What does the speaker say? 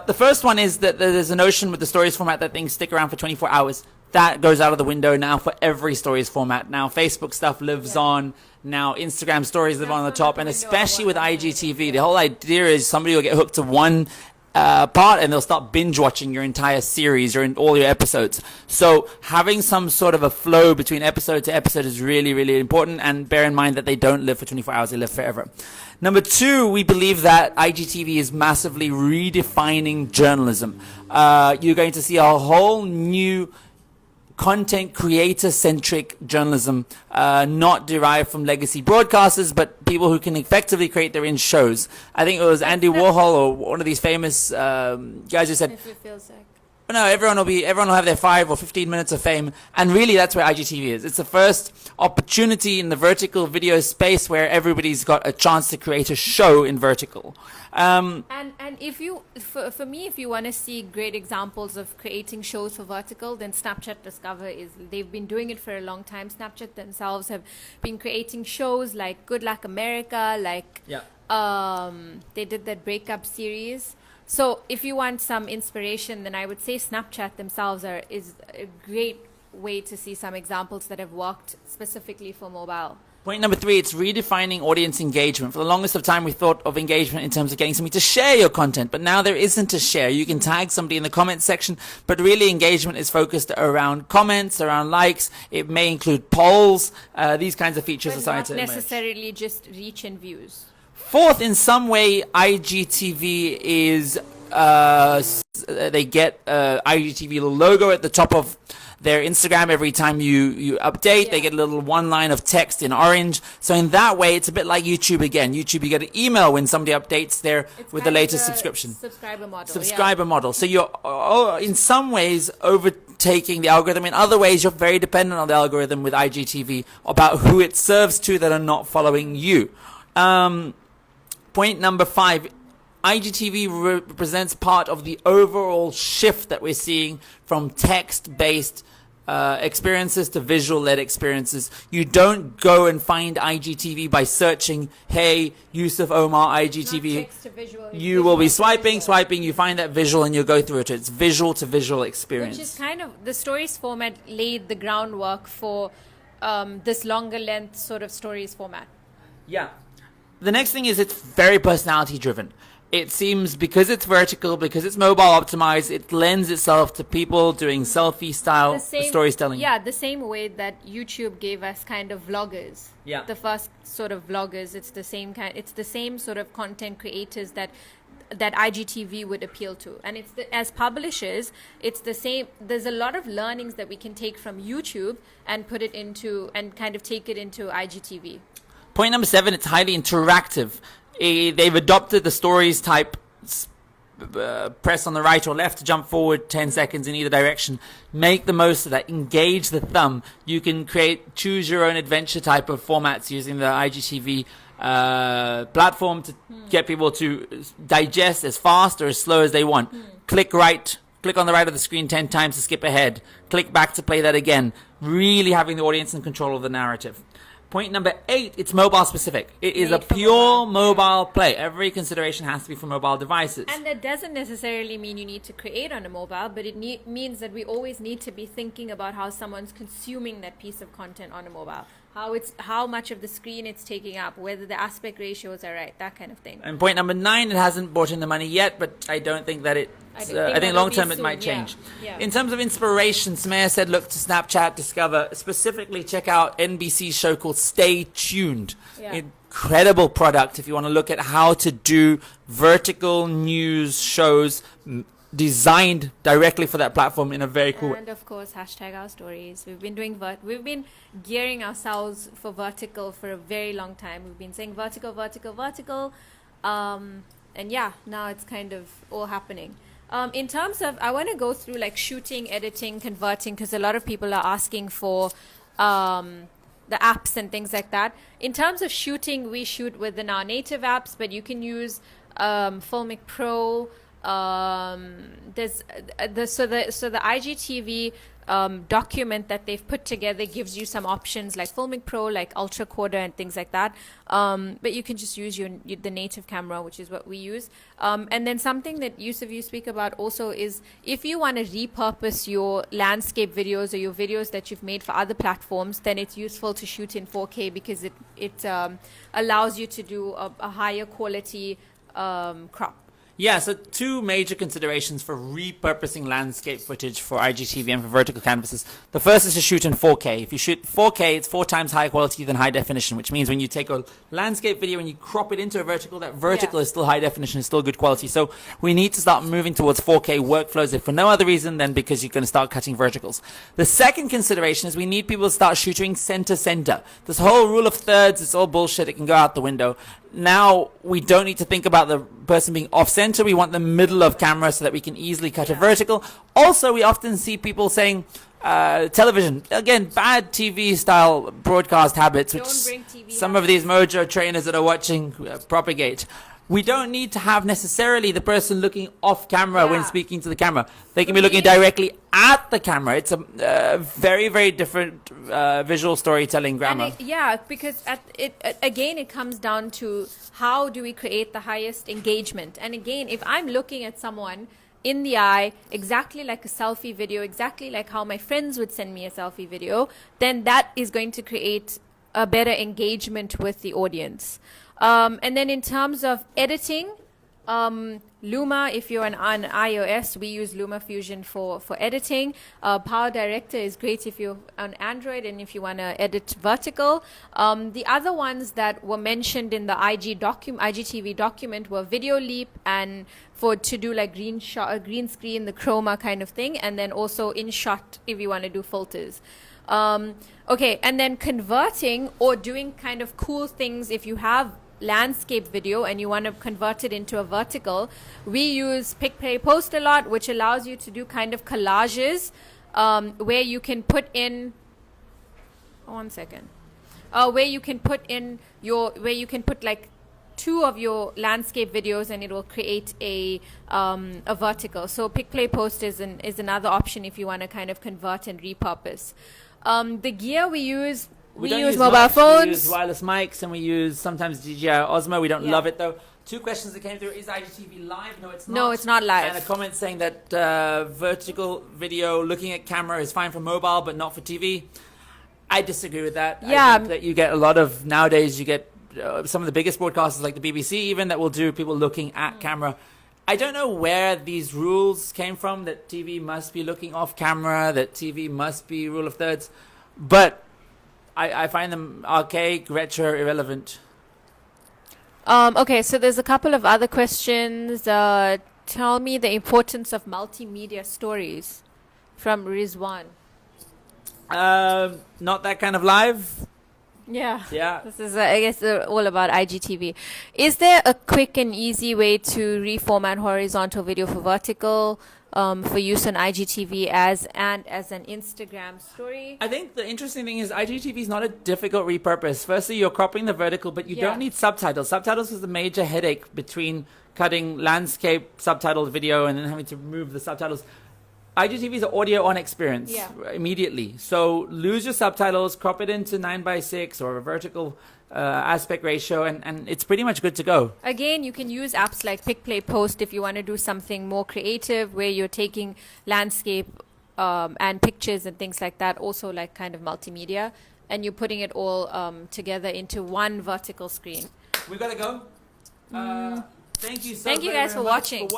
The first one is that there's a notion with the stories format that things stick around for 24 hours. That goes out of the window now for every stories format. Now Facebook stuff lives on. Now Instagram stories live on the top. And especially with IGTV, the whole idea is somebody will get hooked to one part and they'll start binge watching your entire series or all your episodes. So having some sort of a flow between episode to episode is really, really important. And bear in mind that they don't live for 24 hours, they live forever. Number two, we believe that IGTV is massively redefining journalism. You're going to see a whole new content creator-centric journalism, not derived from legacy broadcasters, but people who can effectively create their own shows. I think it was Andy Warhol or one of these famous guys who said, if it feels like. no, everyone will have their 5 or 15 minutes of fame. And really, that's where IGTV is. It's the first opportunity in the vertical video space where everybody's got a chance to create a show in vertical. And if you, for me, if you want to see great examples of creating shows for vertical, then Snapchat Discover they've been doing it for a long time. Snapchat themselves have been creating shows like Good Luck America, like they did that breakup series. So if you want some inspiration, then I would say Snapchat themselves is a great way to see some examples that have worked specifically for mobile. Point number 3, it's redefining audience engagement. For the longest of time, we thought of engagement in terms of getting somebody to share your content, but now there isn't a share. You can tag somebody in the comments section, but really engagement is focused around comments, around likes. It may include polls. These kinds of features are starting to emerge. Not necessarily just reach and views. Fourth, in some way, IGTV is, they get IGTV logo at the top of their Instagram every time you update. They get a little one line of text in orange. So in that way, it's a bit like YouTube again. YouTube, you get an email when somebody updates with the latest subscription. Subscriber model. So you're in some ways overtaking the algorithm. In other ways, you're very dependent on the algorithm with IGTV about who it serves to that are not following you. Point number 5. IGTV represents part of the overall shift that we're seeing from text-based experiences to visual-led experiences. You don't go and find IGTV by searching, hey, Yusuf Omar IGTV. Not text to visual. You will be swiping, you find that visual and you'll go through it. It's visual to visual experience. Which is kind of, the stories format laid the groundwork for this longer length sort of stories format. Yeah. The next thing is it's very personality driven. It seems because it's vertical, because it's mobile optimized, it lends itself to people doing selfie style storytelling. Yeah, the same way that YouTube gave us kind of vloggers. Yeah. The first sort of vloggers, it's the same sort of content creators that IGTV would appeal to. And as publishers, it's the same. There's a lot of learnings that we can take from YouTube and put it into, and kind of take it into IGTV. Point number 7, it's highly interactive. They've adopted the stories type, press on the right or left to jump forward 10 seconds in either direction. Make the most of that. Engage the thumb. You can choose your own adventure type of formats using the IGTV platform to get people to digest as fast or as slow as they want. Click on the right of the screen 10 times to skip ahead. Click back to play that again. Really having the audience in control of the narrative. Point number 8, it's mobile specific. It is a pure mobile play. Every consideration has to be for mobile devices. And that doesn't necessarily mean you need to create on a mobile, but it means that we always need to be thinking about how someone's consuming that piece of content on a mobile. How much of the screen it's taking up, whether the aspect ratios are right, that kind of thing. And point number 9, it hasn't brought in the money yet, but I don't think that I think long term it might change. Yeah. In terms of inspiration, Sumaya said look to Snapchat Discover. Specifically, check out NBC's show called Stay Tuned. Yeah. Incredible product if you want to look at how to do vertical news shows designed directly for that platform in a very cool way. And of course, #OurStories. We've been gearing ourselves for vertical for a very long time. We've been saying vertical. And yeah, now it's kind of all happening. In terms of, I want to go through like shooting, editing, converting, because a lot of people are asking for the apps and things like that. In terms of shooting, we shoot within our native apps, but you can use Filmic Pro, the IGTV document that they've put together gives you some options like Filmic Pro, like Ultra Quarter, and things like that. But you can just use the native camera, which is what we use. And then something that Yusuf, you speak about also is if you want to repurpose your landscape videos or your videos that you've made for other platforms, then it's useful to shoot in 4K because it allows you to do a higher quality crop. Yeah, so two major considerations for repurposing landscape footage for IGTV and for vertical canvases. The first is to shoot in 4K. If you shoot 4K, it's 4 times higher quality than high definition, which means when you take a landscape video and you crop it into a vertical, that vertical is still high definition, is still good quality. So we need to start moving towards 4K workflows, if for no other reason than because you're going to start cutting verticals. The second consideration is we need people to start shooting center. This whole rule of thirds, it's all bullshit. It can go out the window. Now we don't need to think about the person being off center. We want the middle of camera so that we can easily cut a vertical. Also, we often see people saying television, again, bad TV style broadcast habits, which some of these mojo trainers that are watching propagate. We don't need to have necessarily the person looking off camera when speaking to the camera. They can be looking directly at the camera. It's a very, very different visual storytelling grammar. Because again, it comes down to how do we create the highest engagement. And again, if I'm looking at someone in the eye, exactly like a selfie video, exactly like how my friends would send me a selfie video, then that is going to create a better engagement with the audience. And then in terms of editing, Luma, if you're on iOS, we use Luma Fusion for editing. Power Director is great if you're on Android and if you want to edit vertical. The other ones that were mentioned in the IGTV document were Video Leap and to do like green screen, the chroma kind of thing, and then also InShot if you want to do filters. Okay, and then converting or doing kind of cool things if you have landscape video and you want to convert it into a vertical, we use Pick, Play, Post a lot, which allows you to do kind of collages where you can put in where you can put like 2 of your landscape videos and it will create a vertical. So Pick, Play, Post is another option if you want to kind of convert and repurpose. The gear we use mobile phones. We use wireless mics and we use sometimes DJI Osmo. We don't love it though. 2 questions that came through. Is IGTV live? No, it's not. No, it's not live. And a comment saying that vertical video looking at camera is fine for mobile but not for TV. I disagree with that. I think that you get a lot of, nowadays you get some of the biggest broadcasters like the BBC even that will do people looking at camera. I don't know where these rules came from that TV must be looking off camera, that TV must be rule of thirds, but I find them archaic, retro, irrelevant. Okay, so there's a couple of other questions. Tell me the importance of multimedia stories from Rizwan. Not that kind of live. Yeah. This is, I guess, all about IGTV. Is there a quick and easy way to reformat horizontal video for vertical for use on IGTV as an Instagram story? I think the interesting thing is IGTV is not a difficult repurpose. Firstly, you're cropping the vertical, but you don't need subtitles. Subtitles is the major headache between cutting landscape subtitled video and then having to remove the subtitles. IGTV is an audio on experience immediately. So lose your subtitles, crop it into 9:6 or a vertical aspect ratio, and it's pretty much good to go. Again, you can use apps like Pick, Play, Post if you want to do something more creative where you're taking landscape and pictures and things like that, also like kind of multimedia, and you're putting it all together into one vertical screen. We gotta go. Thank you so Thank you guys for much watching.